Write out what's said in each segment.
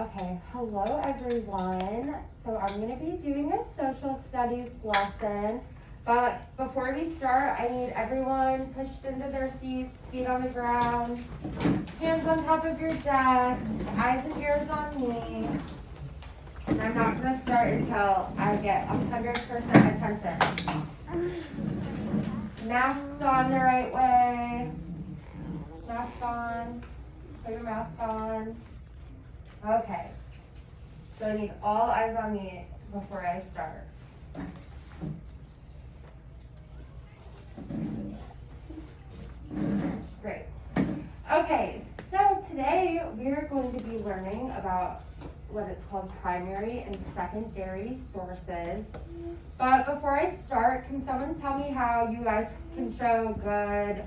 Okay, hello everyone. So I'm going to be doing a social studies lesson, but before we start, I need everyone pushed into their seats, feet on the ground, hands on top of your desk, eyes and ears on me. And I'm not going to start until I get 100% attention. Masks on the right way. Mask on. Put your mask on. Okay, so I need all eyes on me before I start. Great. Okay, so today we're going to be learning about what it's called primary and secondary sources. But before I start, can someone tell me how you guys can show good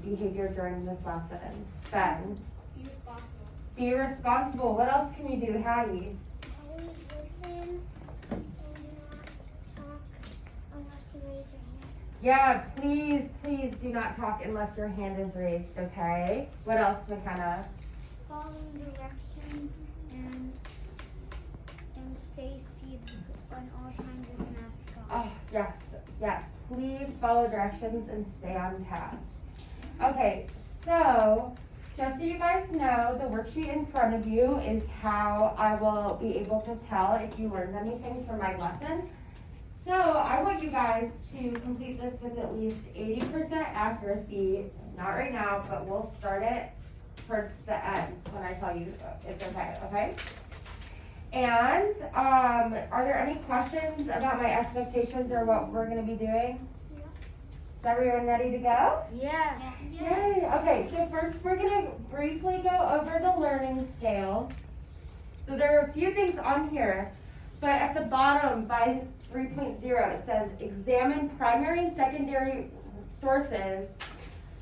behavior during this lesson? Ben? Be responsible. What else can you do, Hattie? Always listen and not talk unless you raise your hand. Yeah, please do not talk unless your hand is raised, okay? What else, McKenna? Follow directions and stay seated on all times with mask on. Oh, yes. Please follow directions and stay on task. Okay, so just so you guys know, the worksheet in front of you is how I will be able to tell if you learned anything from my lesson. So I want you guys to complete this with at least 80% accuracy. Not right now, but we'll start it towards the end when I tell you it's okay? And are there any questions about my expectations or what we're gonna be doing? Is everyone ready to go? Yeah. Yay. Okay, so first we're going to briefly go over the learning scale. So there are a few things on here, but at the bottom by 3.0 it says examine primary and secondary sources,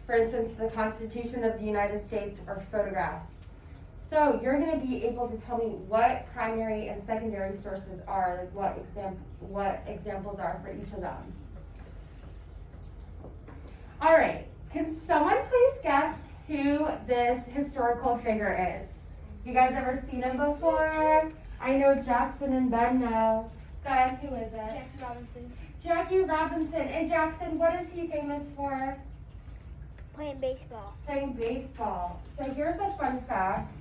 for instance, the Constitution of the United States or photographs. So you're going to be able to tell me what primary and secondary sources are, like what examples are for each of them. All right, can someone please guess who this historical figure is? You guys ever seen him before? I know Jackson and Ben know. Go ahead, who is it? Jackie Robinson. Jackie Robinson. And Jackson, what is he famous for? Playing baseball. Playing baseball. So here's a fun fact.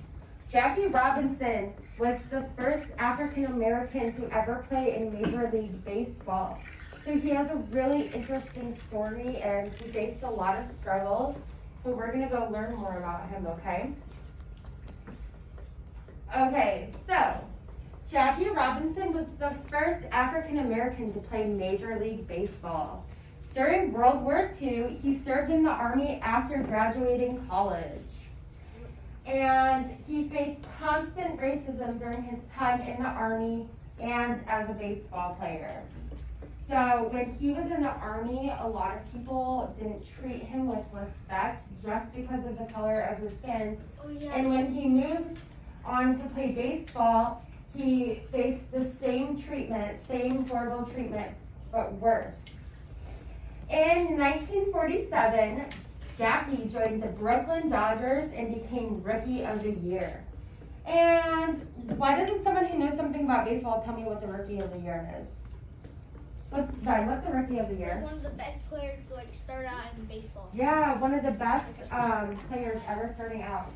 Jackie Robinson was the first African American to ever play in Major League Baseball. So he has a really interesting story and he faced a lot of struggles. So we're gonna go learn more about him, okay? Okay, so Jackie Robinson was the first African American to play Major League Baseball. During World War II, he served in the Army after graduating college. And he faced constant racism during his time in the Army and as a baseball player. So when he was in the Army, a lot of people didn't treat him with respect just because of the color of his skin. Oh, yeah. And when he moved on to play baseball, he faced the same treatment, same horrible treatment, but worse. In 1947, Jackie joined the Brooklyn Dodgers and became Rookie of the Year. And why doesn't someone who knows something about baseball tell me what the Rookie of the Year is? What's a Rookie of the Year? One of the best players to start out in baseball. Yeah, one of the best players ever starting out.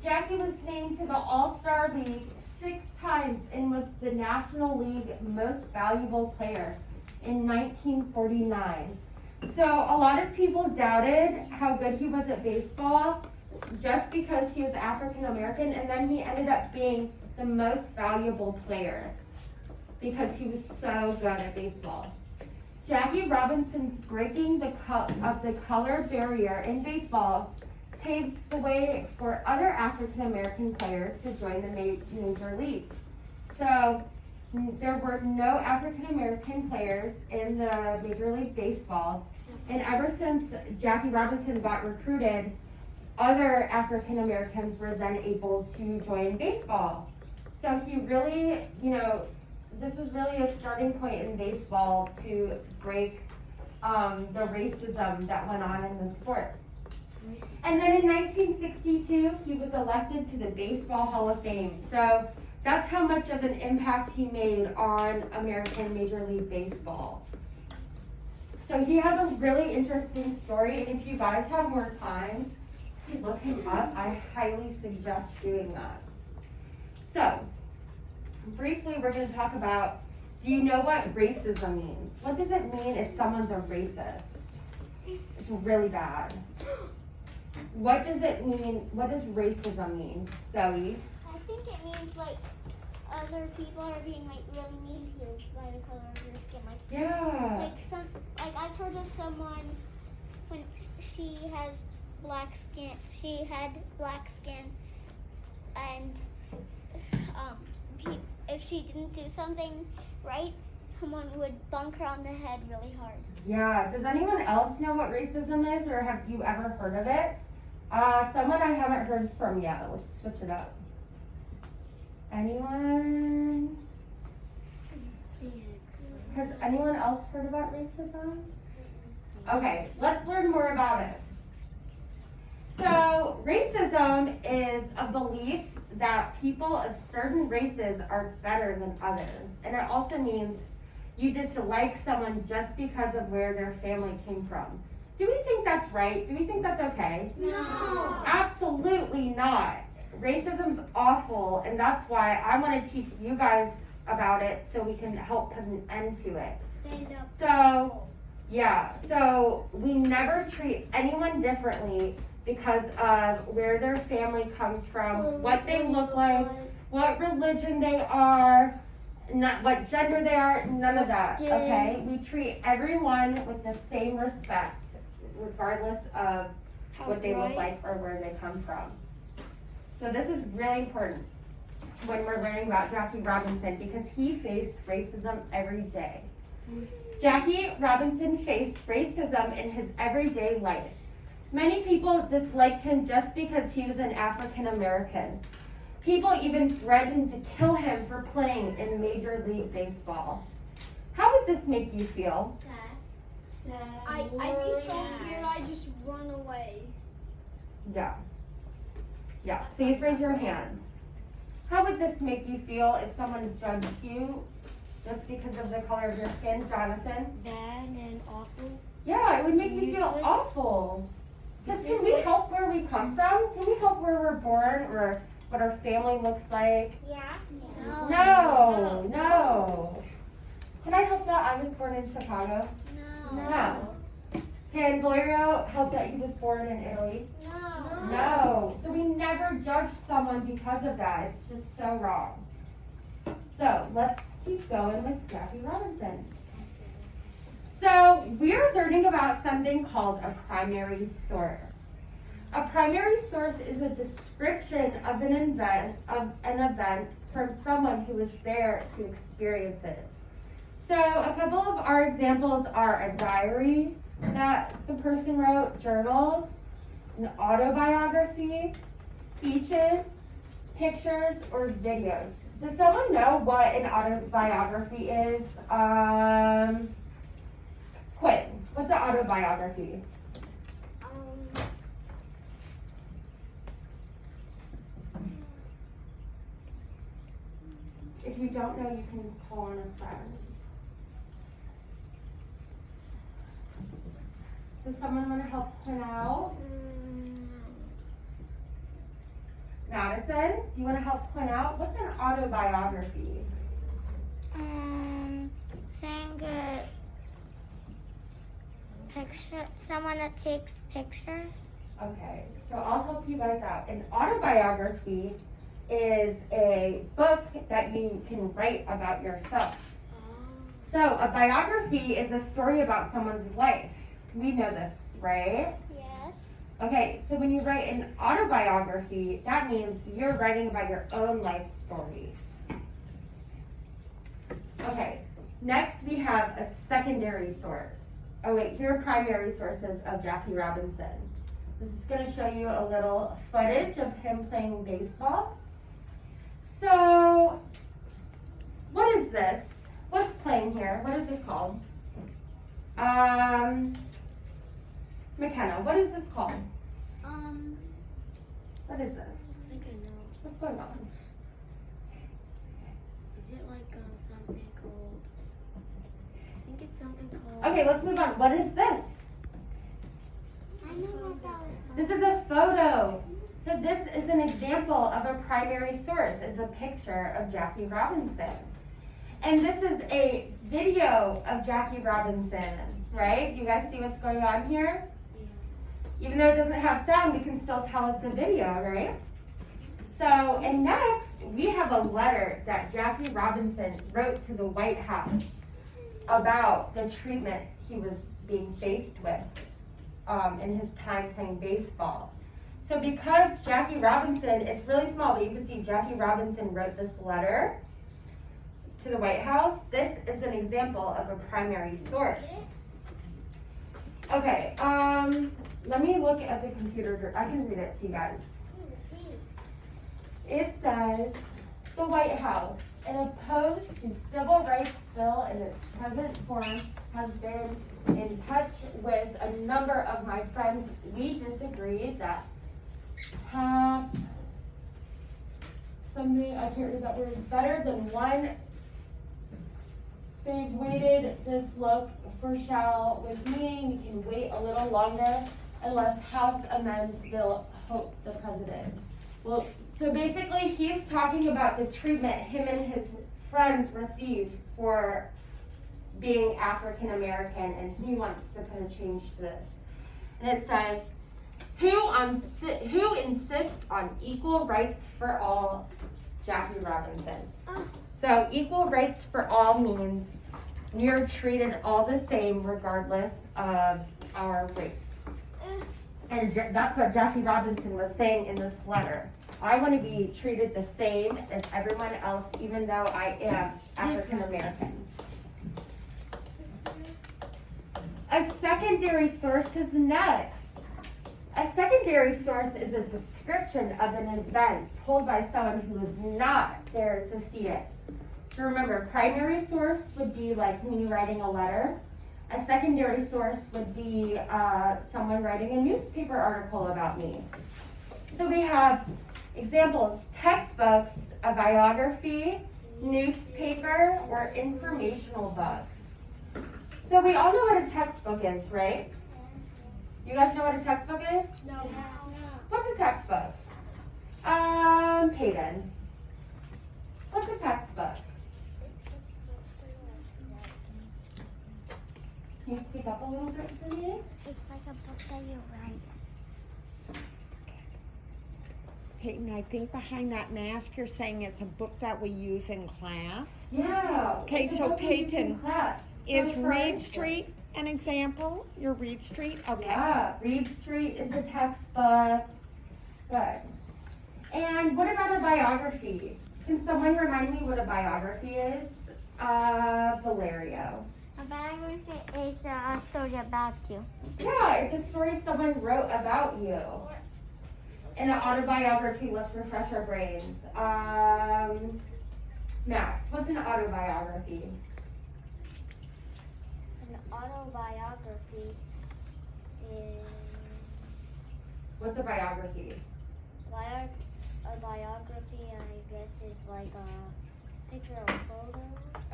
Jackie was named to the All-Star League 6 times and was the National League Most Valuable Player in 1949. So a lot of people doubted how good he was at baseball just because he was African American, and then he ended up being the most valuable player because he was so good at baseball. Jackie Robinson's breaking of the color barrier in baseball paved the way for other African American players to join the major leagues. So there were no African American players in the Major League Baseball, and ever since Jackie Robinson got recruited, other African Americans were then able to join baseball. So he really, this was really a starting point in baseball to break the racism that went on in the sport. And then in 1962, he was elected to the Baseball Hall of Fame. So that's how much of an impact he made on American Major League Baseball. So he has a really interesting story, and if you guys have more time to look him up, I highly suggest doing that. So, briefly, we're going to talk about, do you know what racism means? What does it mean if someone's a racist? It's really bad. What does it mean? What does racism mean, Zoe? I think it means like other people are being like really mean to you by the color of your skin. Like Yeah. like I've heard of someone when she has black skin. She had black skin, and if she didn't do something right, someone would bunk her on the head really hard. Yeah. Does anyone else know what racism is, or have you ever heard of it? Someone I haven't heard from yet. Let's switch it up. Anyone? Has anyone else heard about racism? Okay, let's learn more about it. So, racism is a belief that people of certain races are better than others. And it also means you dislike someone just because of where their family came from. Do we think that's right? Do we think that's okay? No. Absolutely not. Racism's awful, and that's why I want to teach you guys about it so we can help put an end to it. Stand up. So, yeah, so we never treat anyone differently because of where their family comes from, what they look like, what religion they are, not what gender they are, none of that, okay? We treat everyone with the same respect, regardless of what they look like or where they come from. So this is really important when we're learning about Jackie Robinson because he faced racism every day. Jackie Robinson faced racism in his everyday life. Many people disliked him just because he was an African American. People even threatened to kill him for playing in Major League Baseball. How would this make you feel? Sad. I'd be so scared I'd just run away. Yeah. Yeah, please raise your hand. How would this make you feel if someone judged you just because of the color of your skin, Jonathan? Bad and awful. Yeah, it would make you feel Useless. awful. Because can we help where we come from? Can we help where we're born or what our family looks like? Yeah. No. Can I help that I was born in Chicago? No. Can Valerio help that he was born in Italy? No. So we never judge someone because of that. It's just so wrong. So let's keep going with Jackie Robinson. So we're learning about something called a primary source. A primary source is a description of an event from someone who was there to experience it. So a couple of our examples are a diary that the person wrote, journals, an autobiography, speeches, pictures, or videos. Does someone know what an autobiography is? Quinn, what's an autobiography? If you don't know, you can call on a friend. Does someone want to help Quinn out? Madison, do you want to help Quinn out? What's an autobiography? Saying a picture, someone that takes pictures. Okay, so I'll help you guys out. An autobiography is a book that you can write about yourself. So a biography is a story about someone's life. We know this, right? Yes. Okay, so when you write an autobiography, that means you're writing about your own life story. Okay, next we have a secondary source. Oh wait, here are primary sources of Jackie Robinson. This is going to show you a little footage of him playing baseball. So, what is this? What's playing here? What is this called? McKenna, what is this called? sound. Is it like something called? I think it's something called. Okay, let's move on. What is this? I know what that was called. This is a photo. So this is an example of a primary source. It's a picture of Jackie Robinson. And this is a video of Jackie Robinson, right? Do you guys see what's going on here? Yeah. Even though it doesn't have sound, we can still tell it's a video, right? So, and next, we have a letter that Jackie Robinson wrote to the White House about the treatment he was being faced with in his time playing baseball. So because Jackie Robinson, it's really small, but you can see Jackie Robinson wrote this letter to the White House. This is an example of a primary source. Okay, let me look at the computer. I can read it to you guys. It says, the White House, in opposed to civil rights bill in its present form, has been in touch with a number of my friends. We disagree that have something, I can't read that word, better than one. They've waited this look for shall, with meaning we can wait a little longer unless House amends bill, hope the president. Well, so basically he's talking about the treatment him and his friends received for being African American, and he wants to put a change to this. And it says, who insists on equal rights for all? Jackie Robinson. So equal rights for all means we are treated all the same regardless of our race. And that's what Jackie Robinson was saying in this letter. I want to be treated the same as everyone else, even though I am African American. A secondary source is next. A secondary source is a description of an event told by someone who was not there to see it. So remember, primary source would be like me writing a letter. A secondary source would be someone writing a newspaper article about me. So we have examples: textbooks, a biography, newspaper, or informational books. So we all know what a textbook is, right? You guys know what a textbook is? No. What's a textbook? Peyton. What's a textbook? Can you speak up a little bit for me? It's like a book that you write. Peyton, I think behind that mask you're saying it's a book that we use in class. Yeah. Okay, it's a so book we use in Peyton, class. So Is for Reed instance- Street an example? Your Reed Street? Okay. Yeah, Reed Street is a textbook. Good. And what about a biography? Can someone remind me what a biography is? Valerio. A biography is a story about you. Yeah, it's a story someone wrote about you. And an autobiography, let's refresh our brains. Max, what's an autobiography? An autobiography is What's a biography? a biography. I guess is like a picture or photo.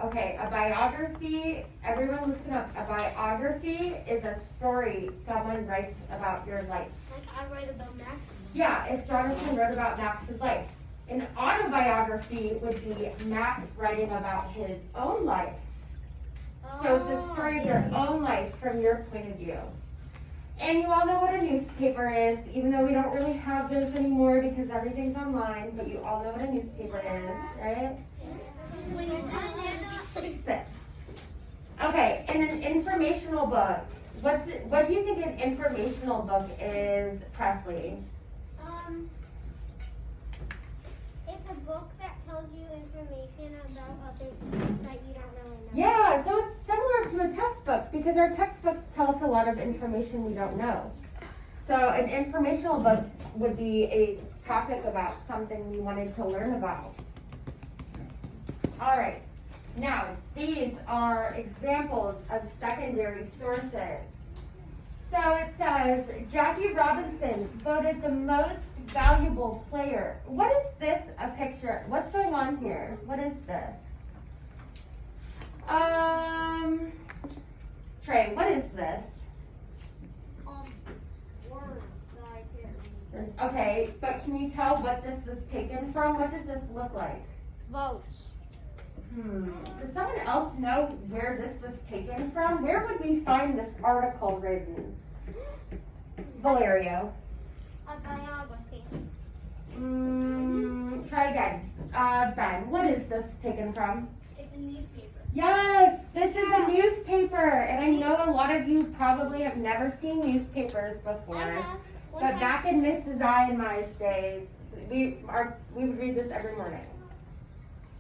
Okay, a biography, everyone listen up. A biography is a story someone writes about your life. Like I write about Max. Yeah, if Jonathan wrote about Max's life. An autobiography would be Max writing about his own life. So it's a story of your own life from your point of view. And you all know what a newspaper is, even though we don't really have those anymore because everything's online, but you all know what a newspaper is, right? Sit. Okay, and an informational book. What do you think an informational book is, Presley? It's a book that tells you information about other people that you don't really know. Yeah, so it's similar to a textbook because our textbooks tell us a lot of information we don't know. So an informational book would be a topic about something we wanted to learn about. All right, now these are examples of secondary sources. So it says Jackie Robinson voted the most valuable player. What is this a picture? What's going on here? What is this? Trey, what is this? Words that I can't read. Okay, but can you tell what this was taken from? What does this look like? Votes. Does someone else know where this was taken from? Where would we find this article written? Valerio. A biography. Try again. Ben, what is this taken from? It's a newspaper. Yes, this is a newspaper, and I know a lot of you probably have never seen newspapers before. But back in Mrs. I and my days, we would read this every morning.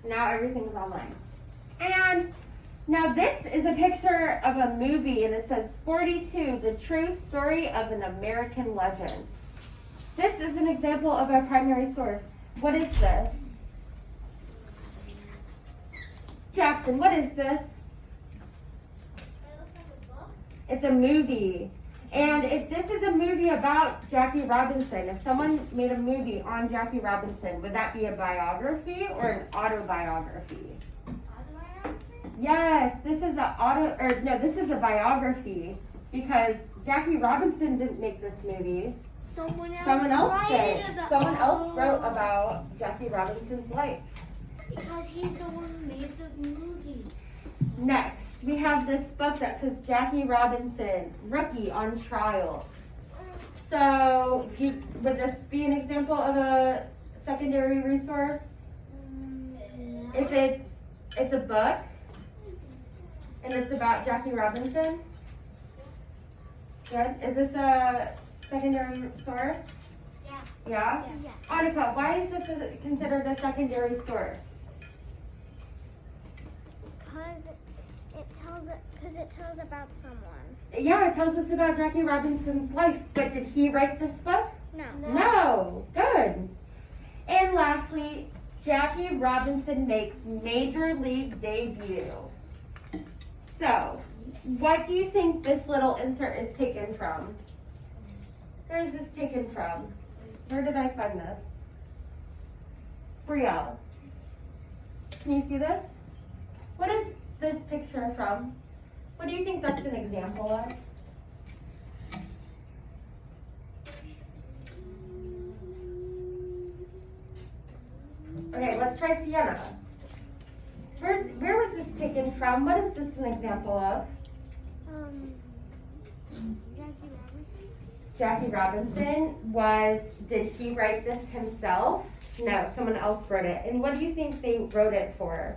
Now everything's online. And now this is a picture of a movie, and it says 42, the true story of an American legend. This is an example of a primary source. What is this? Jackson, what is this? It looks like a book. It's a movie. And if this is a movie about Jackie Robinson, if someone made a movie on Jackie Robinson, would that be a biography or an autobiography? Yes, this is this is a biography because Jackie Robinson didn't make this movie. Someone else. Someone else wrote did. about- Someone else wrote about Jackie Robinson's life. Because he's the one who made the movie. Next, we have this book that says Jackie Robinson, Rookie on Trial. So, would this be an example of a secondary resource? If it's a book and it's about Jackie Robinson? Good. Is this a secondary source? Yeah. Yeah? Yeah. Annika, why is this considered a secondary source? Because it tells about someone. Yeah, it tells us about Jackie Robinson's life, but did he write this book? No. No. Good. And lastly, Jackie Robinson makes Major League debut. So, what do you think this little insert is taken from? Where is this taken from? Where did I find this? Brielle. Can you see this? What is this picture from? What do you think that's an example of? Okay, let's try Sienna. Where was this taken from? What is this an example of? Jackie Robinson. Jackie Robinson did he write this himself? No, someone else wrote it. And what do you think they wrote it for?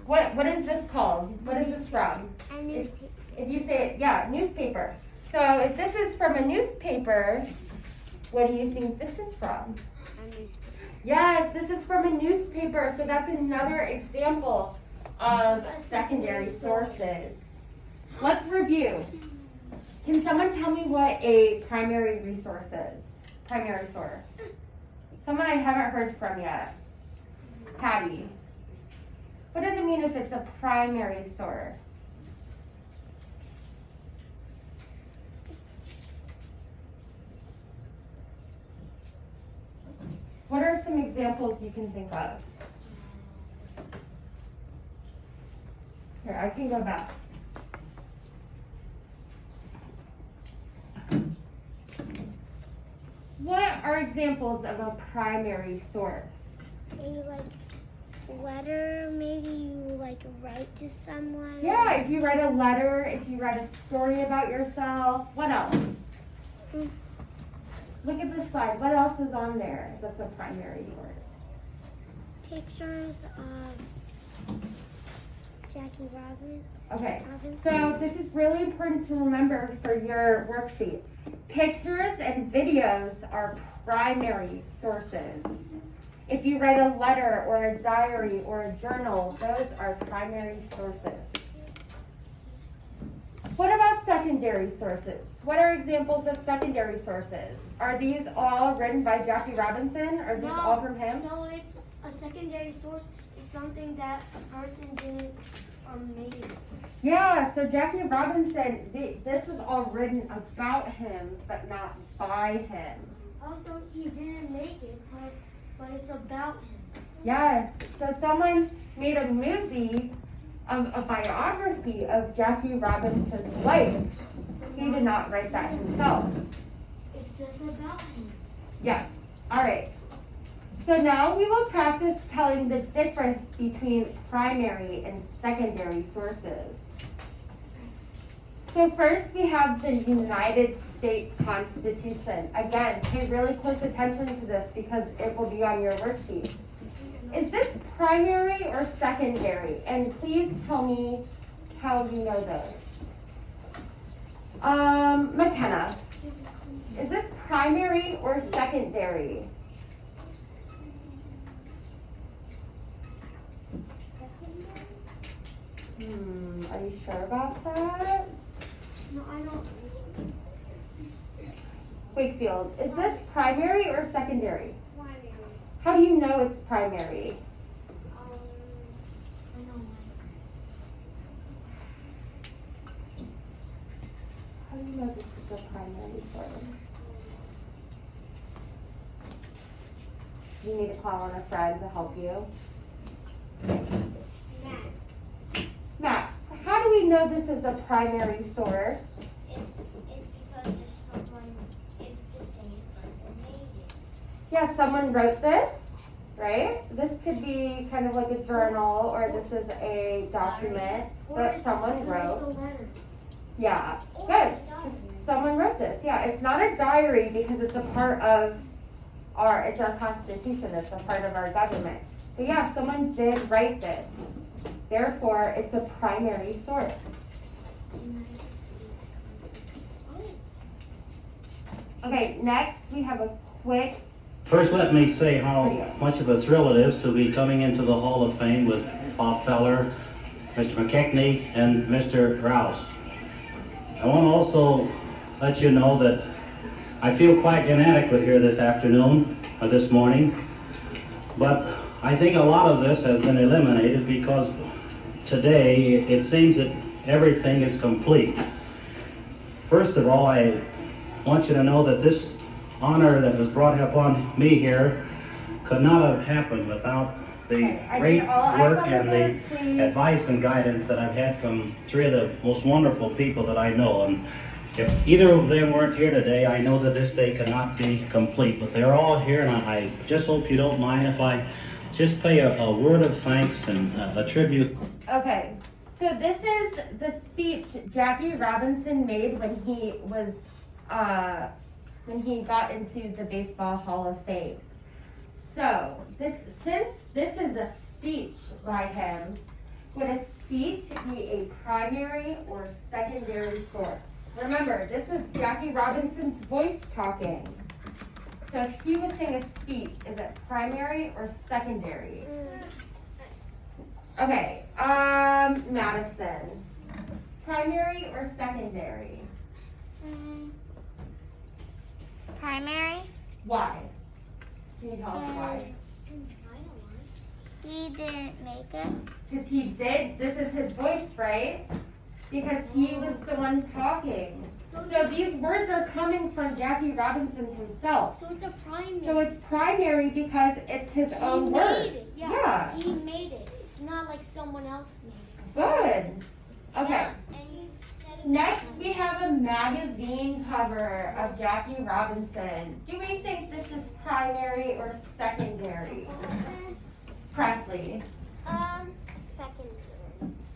What is this called? What is this from? If you say it, yeah, newspaper. So if this is from a newspaper, what do you think this is from? A newspaper. Yes, this is from a newspaper. So that's another example of secondary sources. Let's review. Can someone tell me what a primary resource is? Primary source. Someone I haven't heard from yet. Patty. What does it mean if it's a primary source? What are some examples you can think of? Here, I can go back. What are examples of a primary source? A letter, maybe you write to someone. Yeah, if you write a letter, if you write a story about yourself. What else? Look at this slide. What else is on there that's a primary source? Pictures of Jackie Robinson. Okay, so this is really important to remember for your worksheet. Pictures and videos are primary sources. If you write a letter or a diary or a journal, those are primary sources. What about secondary sources? What are examples of secondary sources? Are these all written by Jackie Robinson? Are these all from him? No, it's a secondary source. It's something that a person didn't made. Yeah, so Jackie Robinson, this was all written about him, but not by him. Also, he didn't make it, but it's about him. Yes, so someone made a movie of a biography of Jackie Robinson's life. He did not write that himself. It's just about him. Yes, all right. So now we will practice telling the difference between primary and secondary sources. So first we have the United States Constitution. Again, pay really close attention to this because it will be on your worksheet. Is this primary or secondary? And please tell me how you know this. McKenna, is this primary or secondary? Are you sure about that? No, I don't. Wakefield, is this primary or secondary? Primary. How do you know it's primary? I know mine. How do you know this is a primary source? You need to call on a friend to help you. Max, how do we know this is a primary source? It's because there's someone, it's the same person made it. Yeah, someone wrote this, right? This could be kind of like a journal or this is a document that someone wrote. It's a letter. Yeah, Oh, good. it's a document. Someone wrote this. Yeah, it's not a diary because it's a part of it's our constitution. It's a part of our government. But yeah, someone did write this. Therefore, it's a primary source. Okay, next we have a quick, First, let me say how much of a thrill it is to be coming into the Hall of Fame with Bob Feller, Mr. McKechnie, and Mr. Rouse. I want to also let you know that I feel quite inadequate here this afternoon, or this morning, but I think a lot of this has been eliminated because today it seems that everything is complete. First of all, I want you to know that this honor that was brought upon me here could not have happened without the Okay, I great need all eyes work on the and board, the please. advice and guidance that I've had from three of the most wonderful people that I know. And if either of them weren't here today, I know that this day could not be complete. But they're all here, and I just hope you don't mind if I just pay a word of thanks and a tribute. okay. So this is the speech Jackie Robinson made when he was, when he got into the Baseball Hall of Fame. So since this is a speech by him, would a speech be a primary or secondary source? Remember, this is Jackie Robinson's voice talking. So if he was saying a speech, is it primary or secondary? Okay, Madison. Primary or secondary? Primary. Why? Can you tell us why? He didn't make it. Because he did, this is his voice, right? Because he was the one talking. So these words are coming from Jackie Robinson himself. So it's a primary. So it's primary because it's his own He words. made it. Yeah. Yeah. He made it. It's not like someone else made it. Good. Okay. And you said it Next, we have a magazine cover of Jackie Robinson. Do we think this is primary or secondary? Presley. Secondary.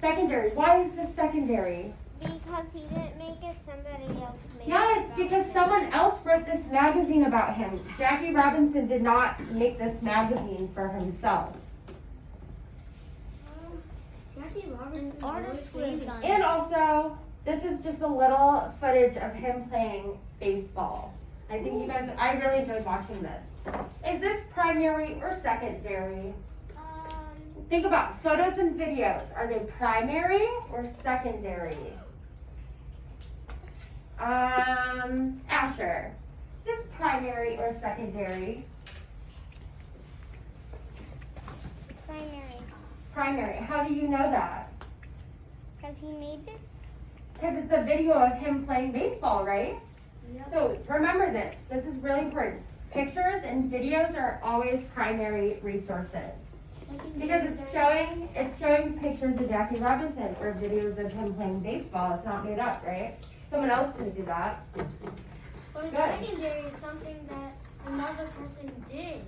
Secondary. Why is this secondary? Because he didn't make it, somebody else made Yes, it. because someone else wrote this magazine about him. Jackie Robinson did not make this magazine for himself. Jackie Robinson. An artist would have done it. And also, this is just a little footage of him playing baseball. I think you guys, I really enjoyed watching this. Is this primary or secondary? Think about photos and videos. Are they primary or secondary? Asher, is this primary or secondary? Primary. Primary. How do you know that? Because he made it? Because it's a video of him playing baseball, right? Yep. So remember this. This is really important. Pictures and videos are always primary resources. Because it's showing pictures of Jackie Robinson or videos of him playing baseball. It's not made up, right? Someone else can do that. But Good. secondary is something that another person did.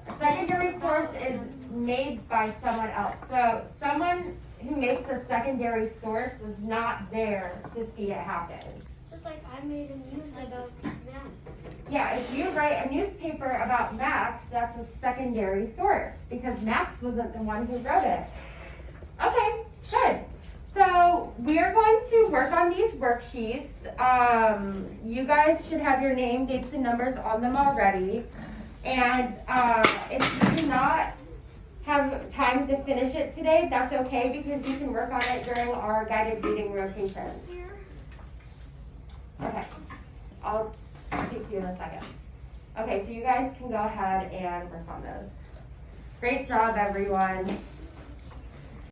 A secondary source is made by someone else. So someone who makes a secondary source was not there to see it happen. Just like I made a news about Max. Yeah, if you write a newspaper about Max, that's a secondary source because Max wasn't the one who wrote it. Okay, good. So we are going to work on these worksheets. You guys should have your name, dates, and numbers on them already. And if you do not have time to finish it today, that's okay because you can work on it during our guided reading rotations. Okay, I'll speak to you in a second. Okay, so you guys can go ahead and work on those. Great job, everyone.